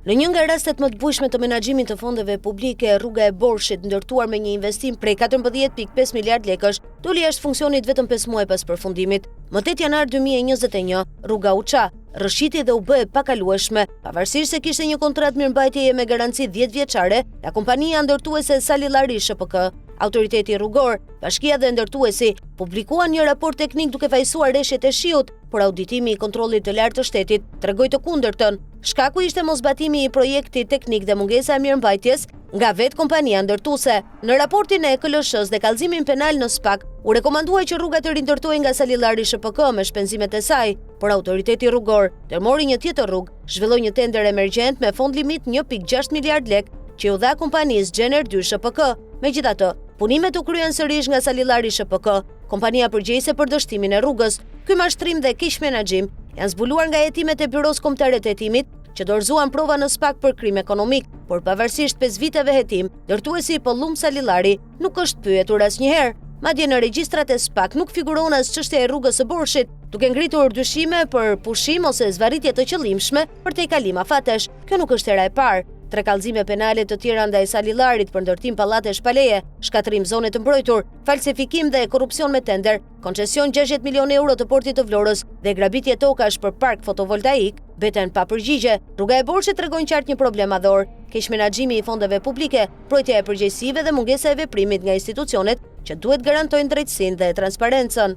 Në një nga rastet më të bujshme të menaxhimit të fondeve publike, rruga e Borshit, ndërtuar me një investim prej 14.5 miliard lekësh, doli jashtë funksionit vetëm 5 muaj pas përfundimit. Më 8 janar 2021, rruga u ça, rrëshiti dhe u bë e pakalueshme, pavarësisht se kishte një kontratë mirëmbajtjeje me garanci 10 vjeçare nga kompania ndërtuese Salillari SHPK. Autoriteti rrugor, bashkia dhe ndërtuesi publikuan një raport teknik duke fajsuar rreshjet e shiut, por auditimi i kontrollit të lartë të shtetit tregoi të kundërtën. Shkaku ishte mosbatimi i projektit teknik dhe mungesa e mirëmbajtjes nga vetë kompania ndërtuese. Në raportin e KLSH-s dhe kallëzimin penal në SPAK, u rekomanduaj që rruga të rindërtohej nga Salillari SHPK me shpenzimet e saj, por autoriteti rrugor ndërmori një tjetër rrugë, zhvilloi një tender emergjent me fond limit 1.6 miliard lek që u dha kompanisë Gjener 2 SHPK. Megjithatë, punimet u kryen sërish nga Salillari SHPK, kompania përgjegjëse për dështimin e rrugës. Ky mashtrim dhe keq menaxhim janë zbuluar nga hetimet e Byros Kombëtare të Hetimit, që dorëzuan prova në SPAK për krim ekonomik, por pavarësisht 5 viteve hetim, ndërtuesi i Pollum Salillari nuk është pyetur asnjëherë. Madje në regjistrat e SPAK nuk figuron as çështja e rrugës së Borshit, duke ngritur dyshime për pushim ose zvarritje të qëllimshme për te kalim afatesh. Kjo nuk është hera e parë. 3 kallëzime penale të tjera ndaj Salillarit për ndërtim pallate shpaleje, shkatrim zone të mbrojtur, falsifikim dhe korrupsion me tender, koncesion 60 milionë euro të portit të Vlorës dhe grabitje tokash për park fotovoltaik, beten pa përgjigje. Rruga e Borshit tregon qartë një problem madhor: keq menaxhimi i fondeve publike, mbrojtja e përgjegjësive dhe mungesa e veprimit nga institucionet që duhet garantojnë drejtësinë dhe transparencën.